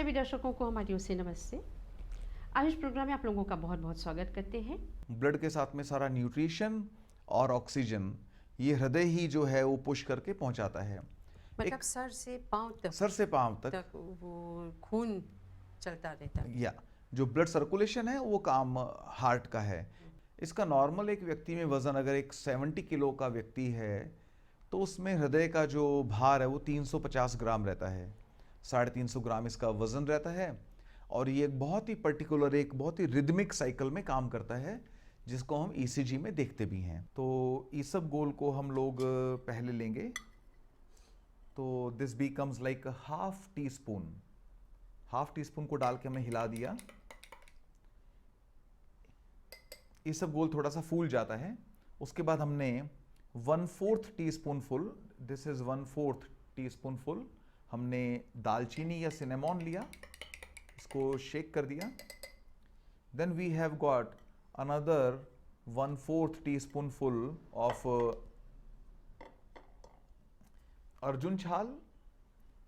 सभी दर्शकों को हमारी ओर से नमस्ते। आज इस प्रोग्राम में आप लोगों का बहुत बहुत स्वागत करते हैं। ब्लड के साथ में सारा न्यूट्रिशन और ऑक्सीजन ये हृदय ही जो है वो पुश करके पहुंचाता है। मतलब सर से पांव तक सर से पांव तक वो खून चलता रहता है। या जो ब्लड सर्कुलेशन है वो काम हार्ट का है। इसका नॉर्मल एक व्यक्ति में वजन अगर एक 70 किलो का व्यक्ति है तो उसमें हृदय का जो भार है वो 350 ग्राम रहता है। 350 ग्राम इसका वजन रहता है और ये एक बहुत ही पर्टिकुलर, एक बहुत ही रिदमिक साइकिल में काम करता है जिसको हम ईसीजी में देखते भी हैं। तो ईसबगोल को हम लोग पहले लेंगे। तो this becomes like half tea spoon. Half tea spoon को डाल के हमने हिला दिया। ईसबगोल थोड़ा सा फूल जाता है। उसके बाद हमने 1/4 teaspoon full, this is 1/4 teaspoon full, हमने दालचीनी या सिनेमॉन लिया, इसको शेक कर दिया। Then we have got another 1/4 teaspoon full of Arjun छाल,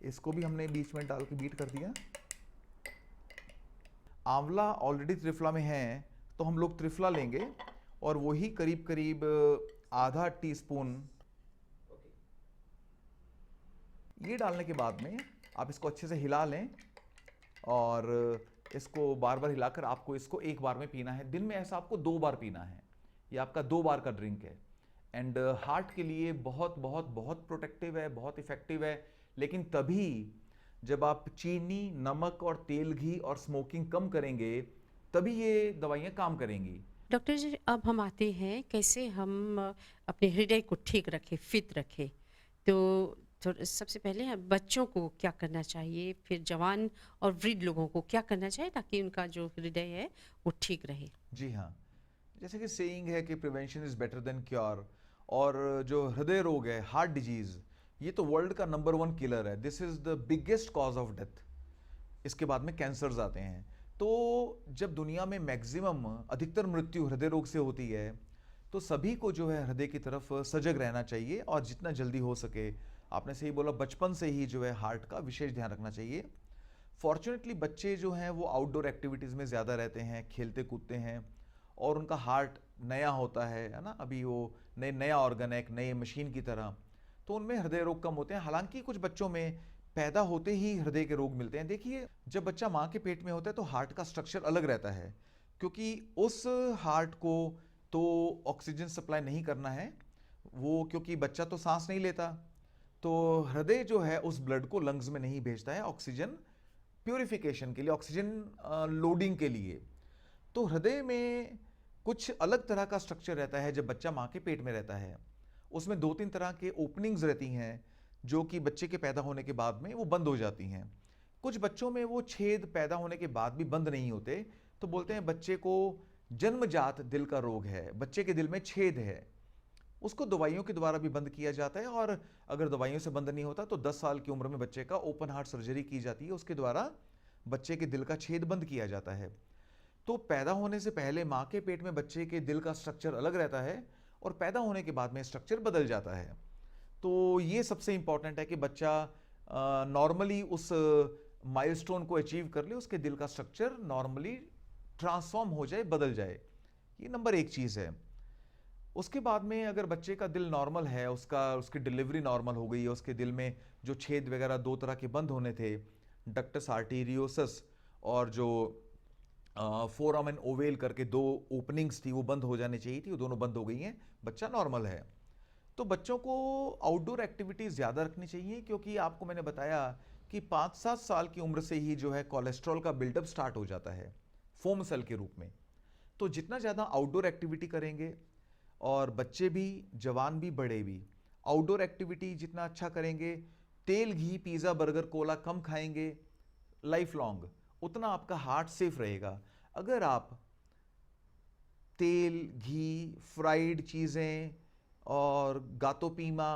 इसको भी हमने बीच में डाल के बीट कर दिया। आंवला ऑलरेडी त्रिफला में है तो हम लोग त्रिफला लेंगे और वही करीब करीब आधा टी स्पून। ये डालने के बाद में आप इसको अच्छे से हिला लें और इसको बार बार हिलाकर आपको इसको एक बार में पीना है। दिन में ऐसा आपको 2 बार पीना है। ये आपका 2 बार का ड्रिंक है एंड हार्ट के लिए बहुत बहुत बहुत प्रोटेक्टिव है, बहुत इफेक्टिव है। लेकिन तभी जब आप चीनी, नमक और तेल, घी और स्मोकिंग कम करेंगे तभी ये दवाइयाँ काम करेंगी। डॉक्टर जी, अब हम आते हैं कैसे हम अपने हृदय को ठीक रखें, फिट रखें। तो सबसे पहले हम बच्चों को क्या करना चाहिए, फिर जवान और वृद्ध लोगों को क्या करना चाहिए ताकि उनका जो हृदय है वो ठीक रहे। जी हाँ, जैसे कि सेइंग है कि prevention is better than cure. और जो हृदय रोग है, हार्ट डिजीज, ये तो वर्ल्ड का नंबर 1 किलर है। This is the biggest cause of death. इसके बाद में कैंसर्स आते हैं। तो जब दुनिया में मैक्सिमम अधिकतर मृत्यु हृदय रोग से होती है तो सभी को जो है हृदय की तरफ सजग रहना चाहिए और जितना जल्दी हो सके, आपने सही बोला, बचपन से ही जो है हार्ट का विशेष ध्यान रखना चाहिए। फॉर्चुनेटली बच्चे जो हैं वो आउटडोर एक्टिविटीज़ में ज़्यादा रहते हैं, खेलते कूदते हैं और उनका हार्ट नया होता है ना। अभी वो नया ऑर्गन है, एक नए मशीन की तरह, तो उनमें हृदय रोग कम होते हैं। हालांकि कुछ बच्चों में पैदा होते ही हृदय के रोग मिलते हैं। देखिए, जब बच्चा माँ के पेट में होता है तो हार्ट का स्ट्रक्चर अलग रहता है क्योंकि उस हार्ट को तो ऑक्सीजन सप्लाई नहीं करना है वो, क्योंकि बच्चा तो सांस नहीं लेता। तो हृदय जो है उस ब्लड को लंग्स में नहीं भेजता है ऑक्सीजन प्यूरिफिकेशन के लिए, ऑक्सीजन लोडिंग के लिए। तो हृदय में कुछ अलग तरह का स्ट्रक्चर रहता है जब बच्चा माँ के पेट में रहता है। उसमें 2-3 तरह के ओपनिंग्स रहती हैं जो कि बच्चे के पैदा होने के बाद में वो बंद हो जाती हैं। कुछ बच्चों में वो छेद पैदा होने के बाद भी बंद नहीं होते, तो बोलते हैं बच्चे को जन्मजात दिल का रोग है, बच्चे के दिल में छेद है। उसको दवाइयों के द्वारा भी बंद किया जाता है और अगर दवाइयों से बंद नहीं होता तो 10 साल की उम्र में बच्चे का ओपन हार्ट सर्जरी की जाती है, उसके द्वारा बच्चे के दिल का छेद बंद किया जाता है। तो पैदा होने से पहले माँ के पेट में बच्चे के दिल का स्ट्रक्चर अलग रहता है और पैदा होने के बाद में स्ट्रक्चर बदल जाता है। तो ये सबसे इंपॉर्टेंट है कि बच्चा नॉर्मली उस माइलस्टोन को अचीव कर ले, उसके दिल का स्ट्रक्चर नॉर्मली ट्रांसफॉर्म हो जाए, बदल जाए। ये नंबर 1 चीज़ है। उसके बाद में अगर बच्चे का दिल नॉर्मल है, उसकी डिलीवरी नॉर्मल हो गई है, उसके दिल में जो छेद वगैरह 2 तरह के बंद होने थे, डक्टस आर्टेरियोसस और जो फोरामेन ओवेल करके 2 ओपनिंग्स थी वो बंद हो जानी चाहिए थी, वो दोनों बंद हो गई हैं, बच्चा नॉर्मल है। तो बच्चों को आउटडोर एक्टिविटीज़ ज़्यादा रखनी चाहिए क्योंकि आपको मैंने बताया कि 5-7 साल की उम्र से ही जो है कोलेस्ट्रॉल का बिल्डअप स्टार्ट हो जाता है फोम सेल के रूप में। तो जितना ज़्यादा आउटडोर एक्टिविटी करेंगे, और बच्चे भी, जवान भी, बड़े भी, आउटडोर एक्टिविटी जितना अच्छा करेंगे, तेल, घी, पिज़्ज़ा, बर्गर, कोला कम खाएंगे लाइफ लॉन्ग, उतना आपका हार्ट सेफ रहेगा। अगर आप तेल, घी, फ्राइड चीज़ें और गातो पीमा,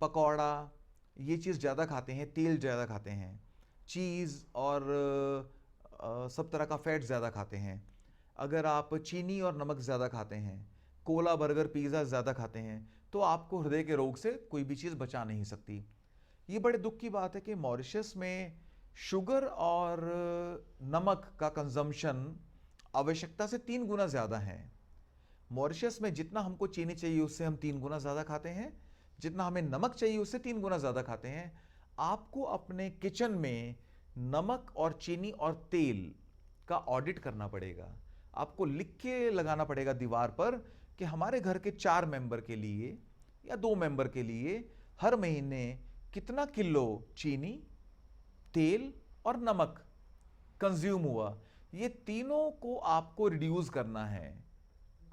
पकौड़ा, ये चीज़ ज़्यादा खाते हैं, तेल ज़्यादा खाते हैं, चीज़ और सब तरह का फैट ज़्यादा खाते हैं, अगर आप चीनी और नमक ज़्यादा खाते हैं, कोला, बर्गर, पिज़्ज़ा ज़्यादा खाते हैं, तो आपको हृदय के रोग से कोई भी चीज़ बचा नहीं सकती। ये बड़े दुख की बात है कि मॉरिशस में शुगर और नमक का कंजम्पशन आवश्यकता से 3 गुना ज़्यादा है। मॉरिशस में जितना हमको चीनी चाहिए उससे हम 3 गुना ज़्यादा खाते हैं, जितना हमें नमक चाहिए उससे 3 गुना ज़्यादा खाते हैं। आपको अपने किचन में नमक और चीनी और तेल का ऑडिट करना पड़ेगा। आपको लिख के लगाना पड़ेगा दीवार पर कि हमारे घर के 4 मेंबर के लिए या 2 मेंबर के लिए हर महीने कितना किलो चीनी, तेल और नमक कंज्यूम हुआ। ये तीनों को आपको रिड्यूस करना है।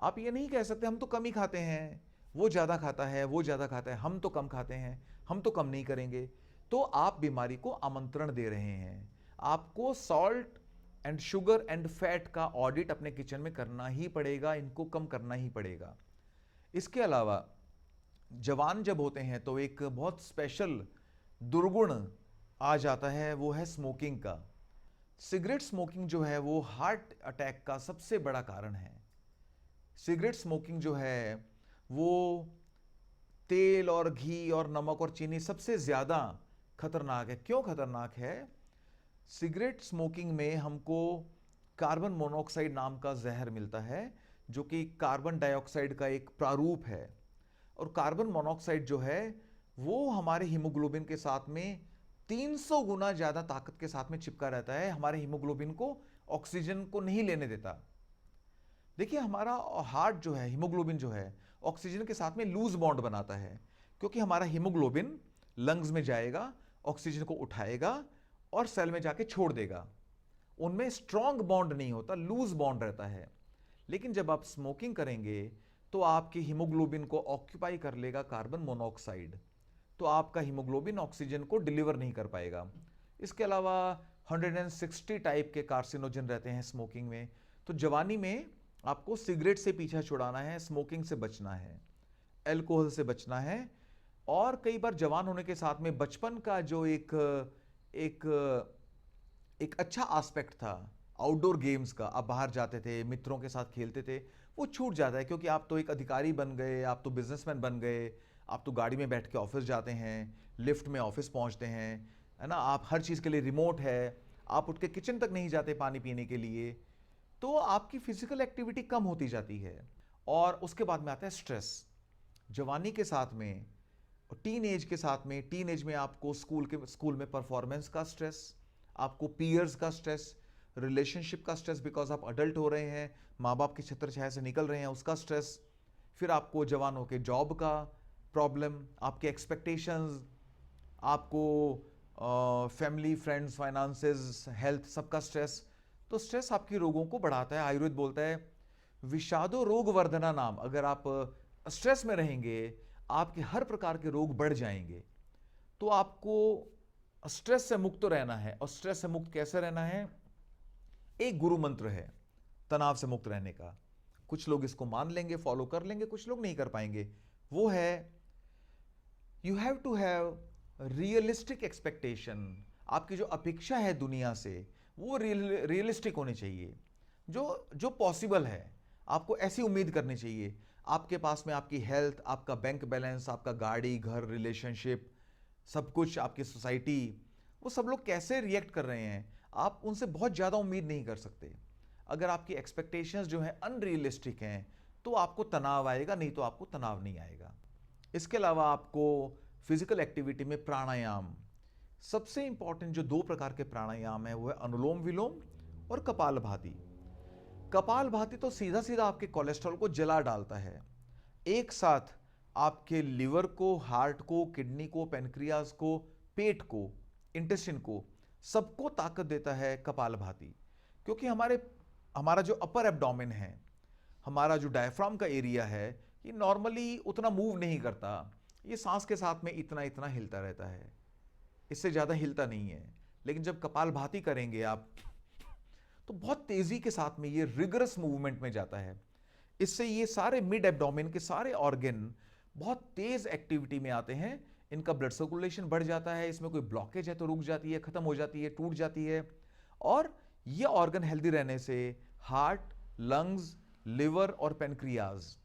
आप ये नहीं कह सकते हम तो कम ही खाते हैं, वो ज़्यादा खाता है, वो ज़्यादा खाता है, हम तो कम खाते हैं, हम तो कम नहीं करेंगे। तो आप बीमारी को आमंत्रण दे रहे हैं। आपको salt and sugar and fat का ऑडिट अपने किचन में करना ही पड़ेगा, इनको कम करना ही पड़ेगा। इसके अलावा जवान जब होते हैं तो एक बहुत स्पेशल दुर्गुण आ जाता है, वो है स्मोकिंग का। सिगरेट स्मोकिंग जो है वो हार्ट अटैक का सबसे बड़ा कारण है। सिगरेट स्मोकिंग जो है वो तेल और घी और नमक और चीनी सबसे ज़्यादा खतरनाक है। क्यों खतरनाक है? सिगरेट स्मोकिंग में हमको कार्बन मोनोऑक्साइड नाम का जहर मिलता है, जो कि कार्बन डाइऑक्साइड का एक प्रारूप है। और कार्बन मोनोऑक्साइड जो है वो हमारे हीमोग्लोबिन के साथ में 300 गुना ज़्यादा ताकत के साथ में चिपका रहता है, हमारे हीमोग्लोबिन को ऑक्सीजन को नहीं लेने देता। देखिए हमारा हार्ट जो है, हीमोग्लोबिन जो है, ऑक्सीजन के साथ में लूज बॉन्ड बनाता है, क्योंकि हमारा हीमोग्लोबिन लंग्स में जाएगा, ऑक्सीजन को उठाएगा और सेल में जाके छोड़ देगा। उनमें स्ट्रॉन्ग बॉन्ड नहीं होता, लूज बॉन्ड रहता है। लेकिन जब आप स्मोकिंग करेंगे तो आपके हीमोग्लोबिन को ऑक्यूपाई कर लेगा कार्बन मोनोऑक्साइड, तो आपका हीमोग्लोबिन ऑक्सीजन को डिलीवर नहीं कर पाएगा। इसके अलावा 160 टाइप के कार्सिनोजन रहते हैं स्मोकिंग में। तो जवानी में आपको सिगरेट से पीछा छुड़ाना है, स्मोकिंग से बचना है, अल्कोहल से बचना है। और कई बार जवान होने के साथ में बचपन का जो एक एक अच्छा एस्पेक्ट था आउटडोर गेम्स का, आप बाहर जाते थे, मित्रों के साथ खेलते थे, वो छूट जाता है, क्योंकि आप तो एक अधिकारी बन गए, आप तो बिजनेसमैन बन गए, आप तो गाड़ी में बैठ के ऑफिस जाते हैं, लिफ्ट में ऑफिस पहुंचते हैं, है ना, आप हर चीज़ के लिए रिमोट है, आप उठ के किचन तक नहीं जाते पानी पीने के लिए। तो आपकी फिजिकल एक्टिविटी कम होती जाती है। और उसके बाद में आता है स्ट्रेस। जवानी के साथ में और टीन एज के साथ में, टीन एज में आपको स्कूल में परफॉर्मेंस का स्ट्रेस, आपको पीयर्स का स्ट्रेस, रिलेशनशिप का स्ट्रेस, बिकॉज आप अडल्ट हो रहे हैं, माँ बाप की छत्र छाया से निकल रहे हैं, उसका स्ट्रेस। फिर आपको जवान होकर जॉब का प्रॉब्लम, आपके एक्सपेक्टेशंस, आपको फैमिली, फ्रेंड्स, फाइनेंसेस, हेल्थ, सबका स्ट्रेस। तो स्ट्रेस आपकी रोगों को बढ़ाता है। आयुर्वेद बोलता है विषादो रोग वर्धना नाम। अगर आप स्ट्रेस में रहेंगे आपके हर प्रकार के रोग बढ़ जाएंगे। तो आपको स्ट्रेस से मुक्त रहना है। और स्ट्रेस से मुक्त कैसे रहना है? एक गुरु मंत्र है तनाव से मुक्त रहने का। कुछ लोग इसको मान लेंगे, फॉलो कर लेंगे, कुछ लोग नहीं कर पाएंगे। वो है you have to have realistic expectation. आपकी जो अपेक्षा है दुनिया से वो रियलिस्टिक होनी चाहिए, जो पॉसिबल है। आपको ऐसी उम्मीद करनी चाहिए आपके पास में आपकी हेल्थ, आपका बैंक बैलेंस, आपका गाड़ी, घर, रिलेशनशिप, सब कुछ, आपकी सोसाइटी, वो सब लोग कैसे रिएक्ट कर रहे हैं, आप उनसे बहुत ज़्यादा उम्मीद नहीं कर सकते। अगर आपकी एक्सपेक्टेशंस जो हैं अनरियलिस्टिक हैं तो आपको तनाव आएगा, नहीं तो आपको तनाव नहीं आएगा। इसके अलावा आपको फिजिकल एक्टिविटी में प्राणायाम, सबसे इंपॉर्टेंट जो 2 प्रकार के प्राणायाम है वो है अनुलोम विलोम और कपालभाति। कपालभाति तो सीधा सीधा आपके कोलेस्ट्रॉल को जला डालता है। एक साथ आपके लिवर को, हार्ट को, किडनी को, पेनक्रियाज को, पेट को, इंटेस्टाइन को, सबको ताकत देता है कपालभाति। क्योंकि हमारा जो अपर एब्डोमेन है, हमारा जो डायफ्राम का एरिया है, ये नॉर्मली उतना मूव नहीं करता। ये सांस के साथ में इतना इतना हिलता रहता है, इससे ज़्यादा हिलता नहीं है। लेकिन जब कपालभाति करेंगे आप तो बहुत तेज़ी के साथ में ये रिगरस मूवमेंट में जाता है। इससे ये सारे मिड एब्डोमेन के सारे ऑर्गन बहुत तेज़ एक्टिविटी में आते हैं। इनका ब्लड सर्कुलेशन बढ़ जाता है, इसमें कोई ब्लॉकेज है तो रुक जाती है, ख़त्म हो जाती है, टूट जाती है। और ये ऑर्गन हेल्दी रहने से हार्ट, लंग्स, लिवर और पेनक्रियाज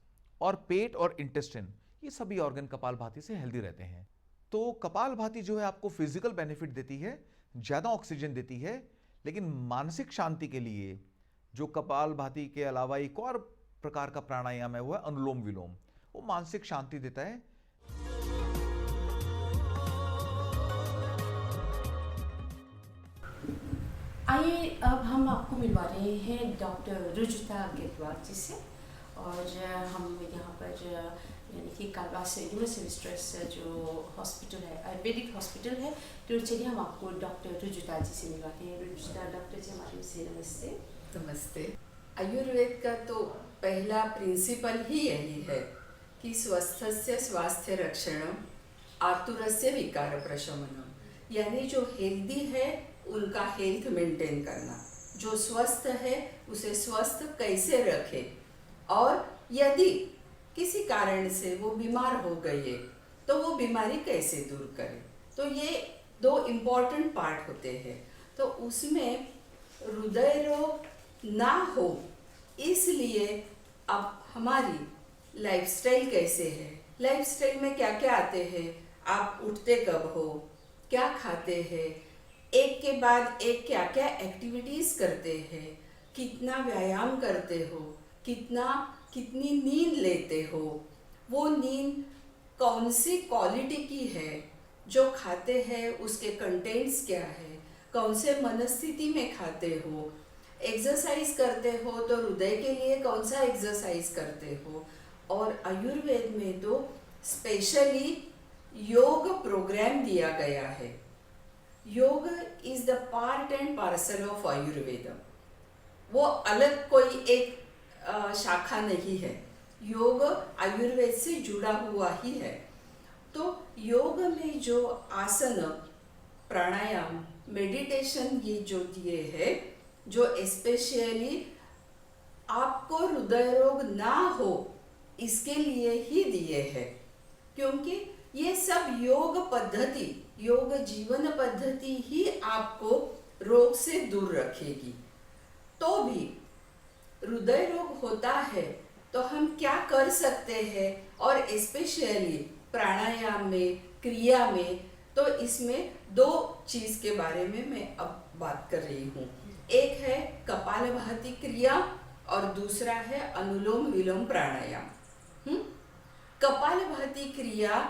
और पेट और इंटेस्टाइन, ये सभी ऑर्गन कपालभाति से हेल्दी रहते हैं। तो कपालभाति जो है आपको फिजिकल बेनिफिट देती है, ज़्यादा ऑक्सीजन देती है, लेकिन मानसिक शांति के लिए जो कपालभाति के अलावा एक और प्रकार का प्राणायाम है वो है अनुलोम विलोम। वो मानसिक शांति देता है। आइए अब हम आपको मिलवा रहे हैं डॉक्टर रुजुता गिद्वार जी से। और हम यहाँ पर यानी कि कालवास यूनिवर्सिटी स्ट्रेस जो हॉस्पिटल है, आयुर्वेदिक हॉस्पिटल है, तो चलिए हम आपको डॉक्टर रुजुता जी से मिलवाते हैं। रुजुता डॉक्टर जी हमारे से नमस्ते। नमस्ते। आयुर्वेद का तो पहला प्रिंसिपल ही यही है कि स्वस्थस्य स्वास्थ्य रक्षणम आतुरस्य विकार प्रशमनम, यानी जो हेल्दी है उनका हेल्थ मेंटेन करना, जो स्वस्थ है उसे स्वस्थ कैसे रखे, और यदि किसी कारण से वो बीमार हो गई है तो वो बीमारी कैसे दूर करे। तो ये दो इम्पॉर्टेंट पार्ट होते हैं। तो उसमें हृदय रोग ना हो इसलिए अब हमारी लाइफस्टाइल कैसे है, लाइफस्टाइल में क्या क्या आते हैं, आप उठते कब हो, क्या खाते हैं, एक के बाद एक क्या क्या एक्टिविटीज करते हैं, कितना व्यायाम करते हो, कितनी नींद लेते हो, वो नींद कौन सी क्वालिटी की है, जो खाते हैं उसके कंटेंट्स क्या है, कौन से मनस्थिति में खाते हो, एक्सरसाइज करते हो तो हृदय के लिए कौन सा एक्सरसाइज करते हो। और आयुर्वेद में तो स्पेशली योग प्रोग्राम दिया गया है। योग is the part and parcel of Ayurveda. वो अलग कोई एक शाखा नहीं है, योग आयुर्वेद से जुड़ा हुआ ही है। तो योग में जो आसन, प्राणायाम, मेडिटेशन ये जो दिए हैं, जो स्पेशली आपको हृदय रोग ना हो इसके लिए ही दिए हैं, क्योंकि ये सब योग पद्धति, योग जीवन पद्धति ही आपको रोग से दूर रखेगी। तो भी हृदय रोग होता है तो हम क्या कर सकते हैं, और स्पेशली प्राणायाम में, क्रिया में, तो इसमें दो चीज के बारे में मैं अब बात कर रही हूँ। एक है कपालभाति क्रिया और दूसरा है अनुलोम विलोम प्राणायाम। कपालभाति क्रिया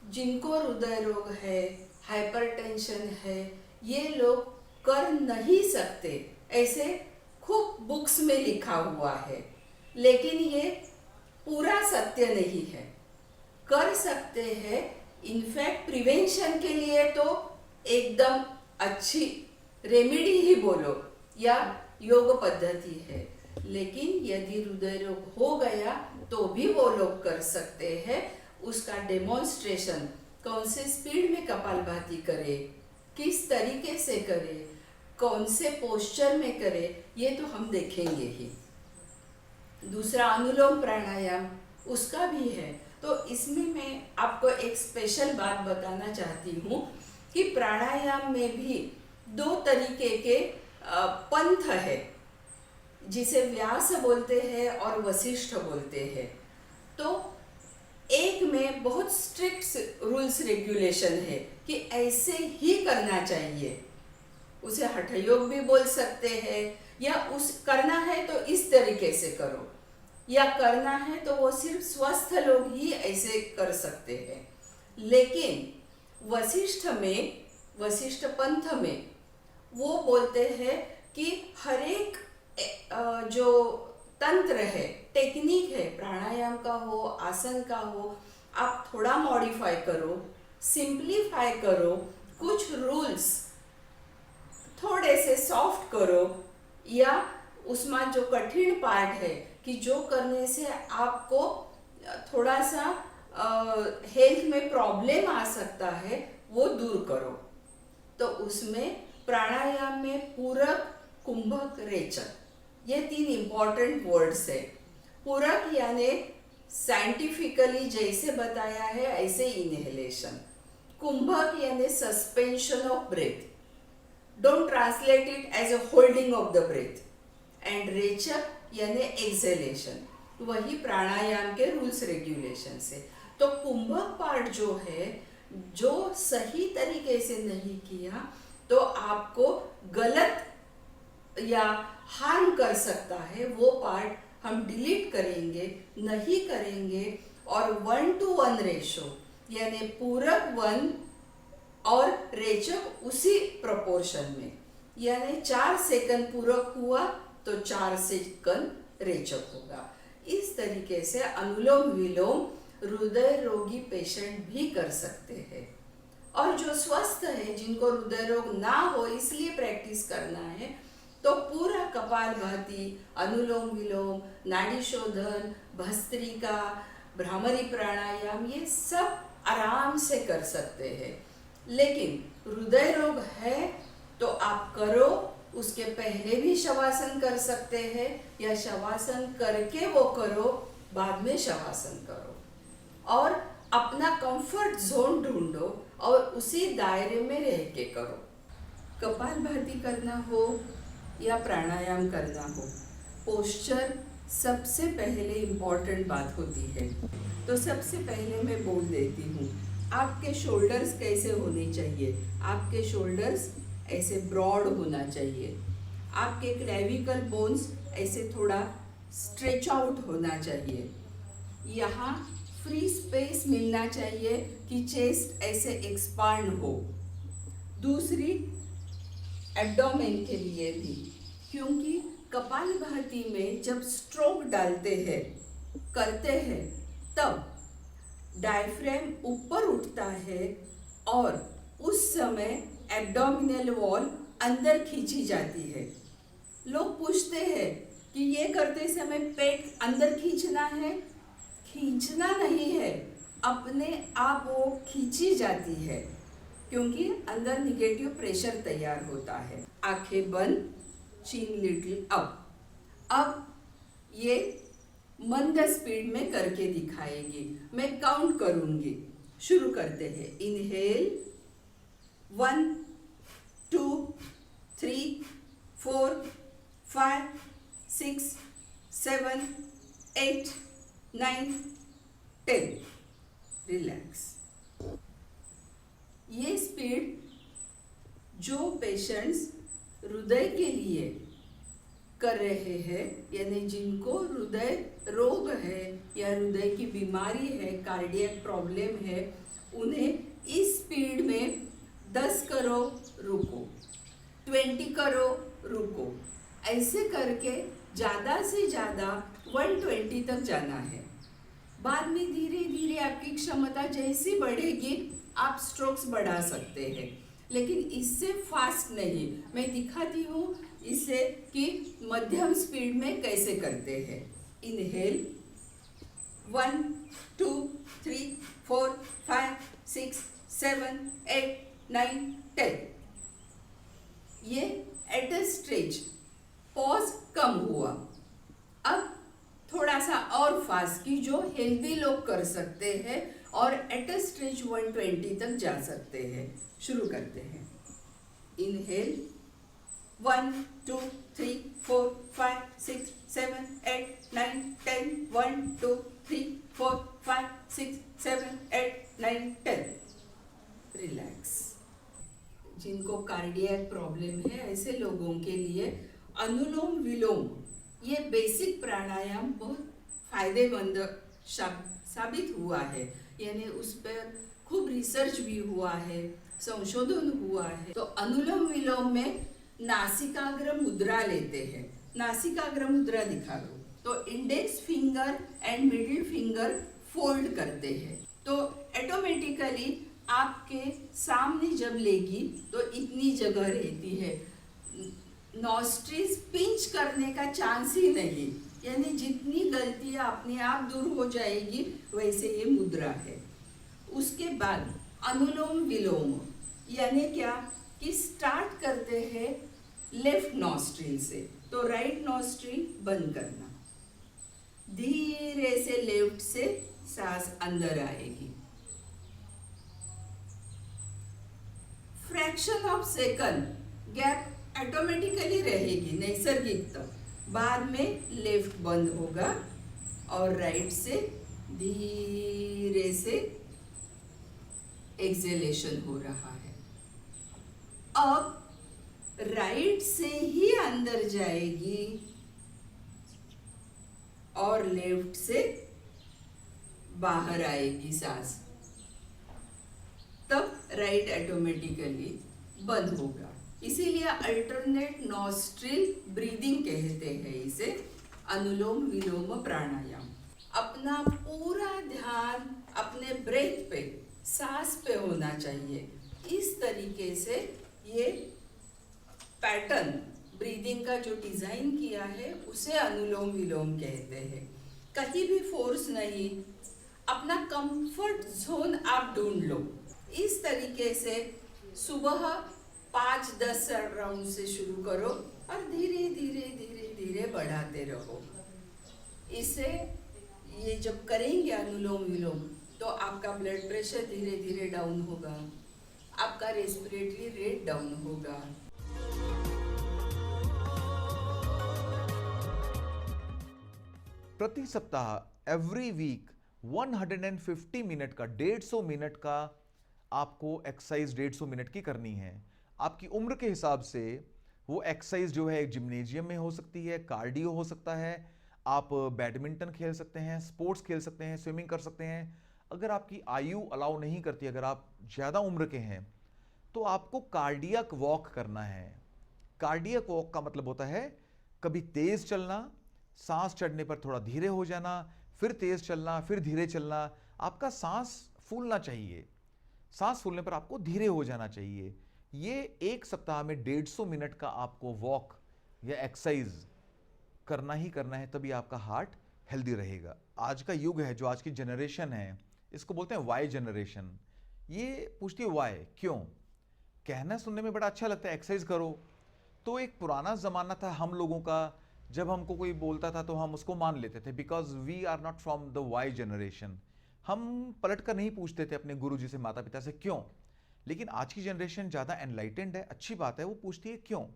जिनको हृदय रोग है, हाइपरटेंशन है, ये लोग कर नहीं सकते, ऐसे खूब बुक्स में लिखा हुआ है, लेकिन ये पूरा सत्य नहीं है। कर सकते हैं, इनफैक्ट प्रिवेंशन के लिए तो एकदम अच्छी रेमेडी ही बोलो या योग पद्धति है, लेकिन यदि हृदय रोग हो गया तो भी वो लोग कर सकते हैं। उसका डेमोन्स्ट्रेशन कौन से स्पीड में कपालभाति करे, किस तरीके से करे, कौन से पोस्चर में करे, ये तो हम देखेंगे ही। दूसरा अनुलोम प्राणायाम, उसका भी है। तो इसमें मैं आपको एक स्पेशल बात बताना चाहती हूँ कि प्राणायाम में भी दो तरीके के पंथ है, जिसे व्यास बोलते हैं और वशिष्ठ बोलते हैं। तो एक में बहुत स्ट्रिक्ट रूल्स रेगुलेशन है कि ऐसे ही करना चाहिए, उसे हठ योग भी बोल सकते हैं, या उस करना है तो इस तरीके से करो, या करना है तो वो सिर्फ स्वस्थ लोग ही ऐसे कर सकते हैं। लेकिन वशिष्ठ पंथ में वो बोलते हैं कि हर एक जो तंत्र है, टेक्निक है, प्राणायाम का हो, आसन का हो, आप थोड़ा मॉडिफाई करो, सिंप्लीफाई करो, कुछ रूल्स थोड़े से सॉफ्ट करो, या उसमें जो कठिन पार्ट है कि जो करने से आपको थोड़ा सा हेल्थ में प्रॉब्लम आ सकता है, वो दूर करो। तो उसमें प्राणायाम में पूरक, कुंभक, रेचक, ये तीन इम्पॉर्टेंट वर्ड्स है। पूरक यानी साइंटिफिकली जैसे बताया है ऐसे इनहेलेशन। कुंभक यानी suspension of breath, don't translate it as a holding of the breath. And rechaka यानी एक्सेलेशन, वही प्राणायाम के रूल्स रेगुलेशन से। तो कुंभक पार्ट जो है, जो सही तरीके से नहीं किया तो आपको गलत या हार्म कर सकता है, वो पार्ट हम डिलीट करेंगे, नहीं करेंगे। और 1:1 रेशो यानी पूरक 1 और रेचक उसी प्रोपोर्शन में, यानी 4 सेकंड पूरक हुआ तो 4 सेकंड रेचक होगा। इस तरीके से अनुलोम विलोम हृदय रोगी पेशेंट भी कर सकते हैं। और जो स्वस्थ है, जिनको हृदय रोग ना हो इसलिए प्रैक्टिस करना है, तो पूरा कपालभाति, अनुलोम विलोम, नाड़ी शोधन, भस्त्रिका, भ्रामरी प्राणायाम, ये सब आराम से कर सकते हैं। लेकिन हृदय रोग है तो आप करो, उसके पहले भी शवासन कर सकते हैं, या शवासन करके वो करो, बाद में शवासन करो। और अपना कंफर्ट जोन ढूंढो और उसी दायरे में रह के करो। कपालभाति करना हो या प्राणायाम करना हो, पोस्चर सबसे पहले इम्पॉर्टेंट बात होती है। तो सबसे पहले मैं बोल देती हूँ, आपके शोल्डर्स कैसे होने चाहिए। आपके शोल्डर्स ऐसे ब्रॉड होना चाहिए, आपके क्लेविकल बोन्स ऐसे थोड़ा स्ट्रेच आउट होना चाहिए, यहाँ फ्री स्पेस मिलना चाहिए कि चेस्ट ऐसे एक्सपांड हो। दूसरी, एब्डोमेन के लिए भी, क्योंकि कपालभाति में जब स्ट्रोक डालते हैं, करते हैं, तब डायफ्राम ऊपर उठता है और उस समय एब्डोमिनल वॉल अंदर खींची जाती है। लोग पूछते हैं कि ये करते समय पेट अंदर खींचना है। खींचना नहीं है, अपने आप वो खींची जाती है, क्योंकि अंदर निगेटिव प्रेशर तैयार होता है। आंखें बंद, चीन लिटिल अप। अब ये मंद स्पीड में करके दिखाएगी, मैं काउंट करूंगी। शुरू करते हैं। इनहेल 1 2 3 4 5 6 7 8 9 10। रिलैक्स। ये स्पीड जो पेशेंट्स हृदय के लिए कर रहे हैं, यानी जिनको हृदय रोग है या हृदय की बीमारी है, कार्डियक प्रॉब्लम है, उन्हें इस स्पीड में 10 करो रुको, 20 करो रुको, ऐसे करके ज़्यादा से ज़्यादा 120 तक जाना है। बाद में धीरे धीरे आपकी क्षमता जैसी बढ़ेगी आप स्ट्रोक्स बढ़ा सकते हैं, लेकिन इससे फास्ट नहीं। मैं दिखाती हूँ इससे कि मध्यम स्पीड में कैसे करते हैं। इनहेल 1 2 3 4 5 6 7 8 9 10। ये एट अ स्ट्रेच पॉज कम हुआ। अब थोड़ा सा और फास्ट की जो हेल्दी लोग कर सकते हैं और एट अ स्ट्रेच 120 तक जा सकते हैं। शुरू करते हैं। इनहेल 1 2 3 4 5 6 7 8 9 10 1 2 3 4 5 6 7 8 9 10। रिलैक्स। जिनको कार्डियक प्रॉब्लम है ऐसे लोगों के लिए अनुलोम विलोम ये बेसिक प्राणायाम बहुत फायदेमंद साबित हुआ है, यानी उस पर खूब रिसर्च भी हुआ है, संशोधन हुआ है। तो अनुलोम विलोम में नासिकाग्र मुद्रा लेते हैं। नासिकाग्र मुद्रा दिखा दो। तो index finger and middle finger fold करते हैं, तो ऑटोमेटिकली आपके सामने जब लेगी तो इतनी जगह रहती है, नॉस्ट्रिल्स पिंच करने का चांस ही नहीं, यानी जितनी गलतियां अपने आप दूर हो जाएगी वैसे ये मुद्रा है। उसके बाद अनुलोम विलोम यानी क्या कि स्टार्ट करते हैं लेफ्ट नॉस्ट्रिल से, तो राइट नॉस्ट्रिल बंद करना, धीरे से लेफ्ट से सांस अंदर आएगी, fraction of second gap automatically रहेगी नैसर्गिक तक, बाद में लेफ्ट बंद होगा और राइट से धीरे से एक्सेलेशन हो रहा है। अब राइट से ही अंदर जाएगी और लेफ्ट से बाहर आएगी सांस, तब राइट ऑटोमेटिकली बंद होगा। इसीलिए अल्टरनेट नॉस्ट्रिल ब्रीदिंग कहते हैं इसे, अनुलोम विलोम प्राणायाम। अपना पूरा ध्यान अपने ब्रेथ पे, सांस पे होना चाहिए। इस तरीके से ये पैटर्न ब्रीदिंग का जो डिजाइन किया है उसे अनुलोम विलोम कहते हैं। कहीं भी फोर्स नहीं, अपना कंफर्ट जोन आप ढूंढ लो। इस तरीके से सुबह 5-10 राउंड से शुरू करो और धीरे धीरे धीरे धीरे बढ़ाते रहो। इसे ये जब करेंगे अनुलोम विलोम तो आपका ब्लड प्रेशर धीरे धीरे डाउन होगा, आपका रेस्पिरेटरी रेट डाउन होगा। प्रति सप्ताह एवरी वीक 150 मिनट का 150 मिनट का आपको एक्सरसाइज 150 मिनट की करनी है। आपकी उम्र के हिसाब से वो एक्सरसाइज जो है जिम्नेजियम में हो सकती है, कार्डियो हो सकता है, आप बैडमिंटन खेल सकते हैं, स्पोर्ट्स खेल सकते हैं, स्विमिंग कर सकते हैं। अगर आपकी आयु अलाउ नहीं करती, अगर आप ज़्यादा उम्र के हैं, तो आपको कार्डियक वॉक करना है। कार्डियक वॉक का मतलब होता है कभी तेज चलना, सांस चढ़ने पर थोड़ा धीरे हो जाना, फिर तेज चलना, फिर धीरे चलना। आपका सांस फूलना चाहिए, सांस फूलने पर आपको धीरे हो जाना चाहिए। ये एक सप्ताह में 150 मिनट का आपको वॉक या एक्सरसाइज करना ही करना है, तभी आपका हार्ट हेल्दी रहेगा। आज का युग है, जो आज की जनरेशन है, इसको बोलते हैं वाई जनरेशन। ये पूछती है वाई, क्यों? कहना सुनने में बड़ा अच्छा लगता है एक्सरसाइज करो। तो एक पुराना ज़माना था हम लोगों का, जब हमको कोई बोलता था तो हम उसको मान लेते थे, because we are not from the Y generation. हम पलट कर नहीं पूछते थे अपने गुरुजी से, माता पिता से, क्यों। लेकिन आज की जनरेशन ज़्यादा एनलाइटेंड है, अच्छी बात है, वो पूछती है क्यों।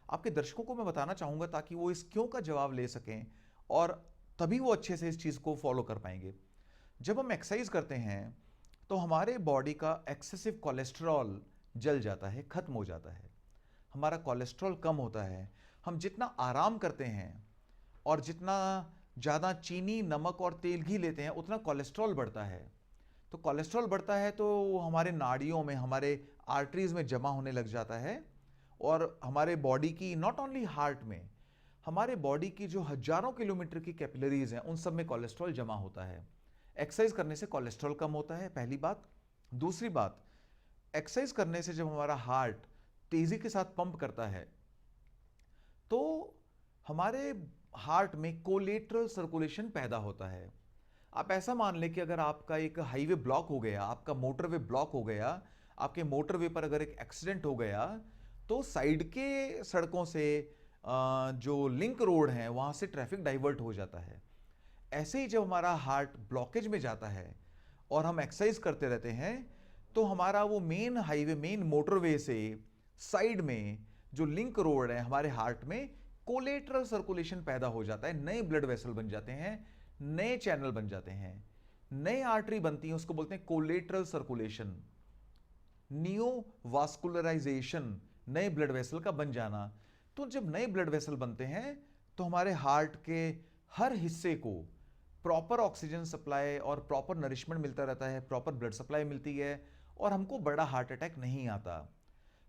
आपके दर्शकों को मैं बताना चाहूँगा ताकि वो इस क्यों का जवाब ले सकें और तभी वो अच्छे से इस चीज़ को फॉलो कर पाएंगे। जब हम एक्सरसाइज करते हैं तो हमारे बॉडी का एक्सेसिव कोलेस्ट्रॉल जल जाता है, खत्म हो जाता है, हमारा कोलेस्ट्रॉल कम होता है। हम जितना आराम करते हैं और जितना ज़्यादा चीनी, नमक और तेल घी लेते हैं, उतना कोलेस्ट्रॉल बढ़ता है। तो कोलेस्ट्रॉल बढ़ता है तो हमारे नाड़ियों में, हमारे आर्टरीज में जमा होने लग जाता है और हमारे बॉडी की, नॉट ओनली हार्ट में, हमारे बॉडी की जो हजारों किलोमीटर की कैपिलरीज हैं, उन सब में कोलेस्ट्रॉल जमा होता है। एक्सरसाइज करने से कोलेस्ट्रॉल कम होता है, पहली बात। दूसरी बात, एक्सरसाइज करने से जब हमारा हार्ट तेजी के साथ पंप करता है तो हमारे हार्ट में कोलेटरल सर्कुलेशन पैदा होता है। आप ऐसा मान लें कि अगर आपका एक हाईवे ब्लॉक हो गया, आपका मोटरवे ब्लॉक हो गया, आपके मोटरवे पर अगर एक एक्सीडेंट हो गया, तो साइड के सड़कों से जो लिंक रोड हैं वहाँ से ट्रैफिक डाइवर्ट हो जाता है। ऐसे ही जब हमारा हार्ट ब्लॉकेज में जाता है और हम एक्सरसाइज करते रहते हैं, तो हमारा वो मेन हाईवे, मेन मोटरवे से साइड में जो लिंक रोड है हमारे हार्ट में, कोलेटरल सर्कुलेशन पैदा हो जाता है, नए ब्लड वेसल बन जाते हैं, नए चैनल बन जाते हैं, नए आर्टरी बनती हैं, उसको बोलते हैं कोलेटरल सर्कुलेशन, नियोवास्कुलराइजेशन, नए ब्लड वेसल का बन जाना। तो जब नए ब्लड वेसल बनते हैं तो हमारे हार्ट के हर हिस्से को प्रॉपर ऑक्सीजन सप्लाई और प्रॉपर नरिशमेंट मिलता रहता है, प्रॉपर ब्लड सप्लाई मिलती है और हमको बड़ा हार्ट अटैक नहीं आता।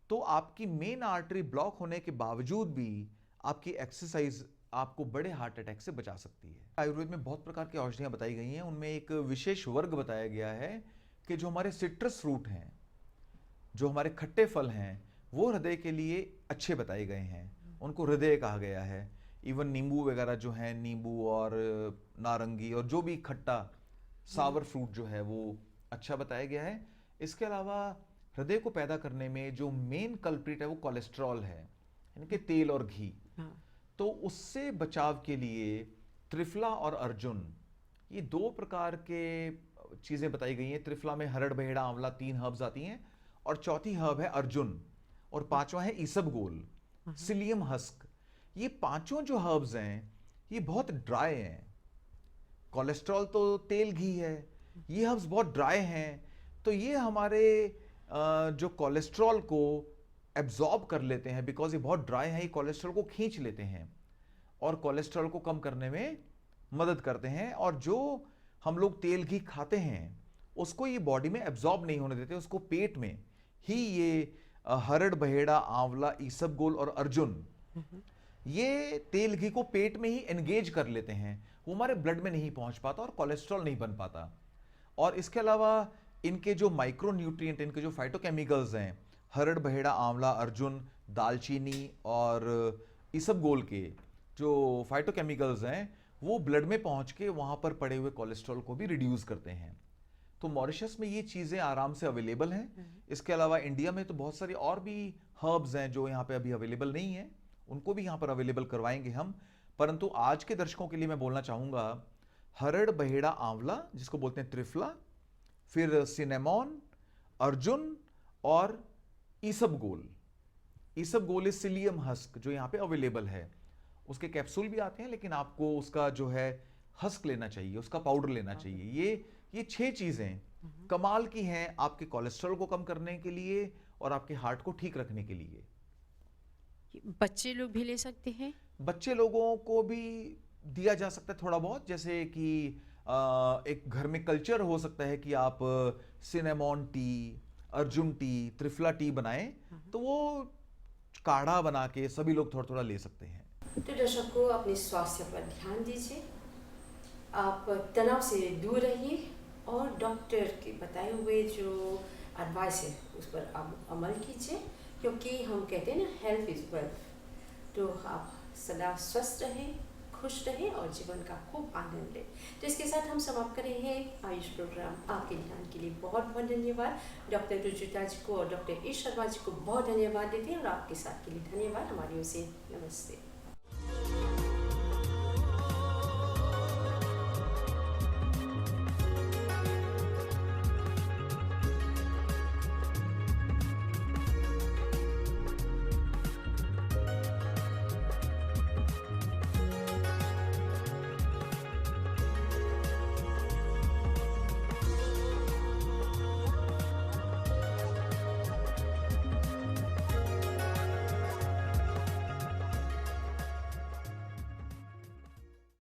तो आपकी मेन आर्टरी ब्लॉक होने के बावजूद भी आपकी एक्सरसाइज आपको बड़े हार्ट अटैक से बचा सकती है। आयुर्वेद में बहुत प्रकार की औषधियाँ बताई गई हैं, उनमें एक विशेष वर्ग बताया गया है कि जो हमारे सिट्रस फ्रूट हैं, जो हमारे खट्टे फल हैं, वो हृदय के लिए अच्छे बताए गए हैं, उनको हृदय कहा गया है। इवन नींबू वगैरह जो हैं, नींबू और नारंगी और जो भी खट्टा सावर फ्रूट जो है वो अच्छा बताया गया है। इसके अलावा हृदय को पैदा करने में जो मेन कल्प्रिट है वो कोलेस्ट्रॉल है, यानी कि तेल और घी। हाँ। तो उससे बचाव के लिए त्रिफला और अर्जुन, ये दो प्रकार के चीज़ें बताई गई हैं। त्रिफला में हरड़, बहेड़ा, आंवला 3 हर्ब्स आती हैं और चौथी हर्ब है अर्जुन और पांचवा है ईसबगोल, सिलियम हस्क। ये पांचों जो हर्ब्स हैं ये बहुत ड्राई हैं। कोलेस्ट्रॉल तो तेल घी है, ये हर्ब्स बहुत ड्राई हैं, तो ये हमारे जो कोलेस्ट्रॉल को एब्जॉर्ब कर लेते हैं, बिकॉज ये बहुत ड्राई है, ये कोलेस्ट्रॉल को खींच लेते हैं और कोलेस्ट्रॉल को कम करने में मदद करते हैं। और जो हम लोग तेल घी खाते हैं उसको ये बॉडी में एब्जॉर्ब नहीं होने देते, उसको पेट में ही ये हरड़, बहेड़ा, आंवला, ईसबगोल और अर्जुन ये तेल घी को पेट में ही एंगेज कर लेते हैं, वो हमारे ब्लड में नहीं पहुंच पाता और कोलेस्ट्रॉल नहीं बन पाता। और इसके अलावा इनके जो माइक्रो न्यूट्रिएंट, इनके जो फाइटोकेमिकल्स हैं, हरड़, बहेड़ा, आंवला, अर्जुन, दालचीनी और ईसबगोल के जो फाइटोकेमिकल्स हैं वो ब्लड में पहुंच के वहां पर पड़े हुए कोलेस्ट्रॉल को भी रिड्यूस करते हैं। तो मॉरिशस में ये चीज़ें आराम से अवेलेबल हैं। इसके अलावा इंडिया में तो बहुत सारी और भी हर्ब्स हैं जो यहाँ पे अभी अवेलेबल नहीं है, उनको भी यहाँ पर अवेलेबल करवाएंगे हम। परंतु आज के दर्शकों के लिए मैं बोलना चाहूँगा, हरड़, बहेड़ा, आंवला जिसको बोलते हैं त्रिफला, फिर सिनेमॉन, अर्जुन और isabgol. Isabgol is psyllium husk जो यहाँ पे अवेलेबल है। उसके कैप्सूल भी आते हैं, लेकिन आपको उसका जो है हस्क लेना चाहिए, उसका पाउडर लेना चाहिए। ये 6 चीजें कमाल की हैं आपके कोलेस्ट्रॉल को कम करने के लिए और आपके हार्ट को ठीक रखने के लिए। बच्चे लोग भी ले सकते हैं? बच्चे लोगों को भी दिया जा सकता है थोड़ा बहुत, जैसे कि एक घर में कल्चर हो सकता है कि आप cinnamon T, Arjun T, triphala T बनाएं, तो वो काढ़ा बना के सभी लोग थोड़ा थोड़ा ले सकते हैं। तो दर्शकों, अपने स्वास्थ्य पर ध्यान दीजिए, आप तनाव से दूर रहिए और डॉक्टर के बताए हुए जो एडवाइस है उस पर आप अमल कीजिए, क्योंकि हम कहते हैं ना, हेल्थ इज़ वेल्थ। तो आप सदा स्वस्थ रहें, खुश रहें और जीवन का खूब आनंद लें। तो इसके साथ हम समाप्त कर रहे हैं आयुष प्रोग्राम। आपके ध्यान के लिए बहुत बहुत धन्यवाद। डॉक्टर रुचिता जी को और डॉक्टर ईश शर्मा जी को बहुत धन्यवाद देते हैं और आपके साथ के लिए धन्यवाद। हमारी ओर से नमस्ते।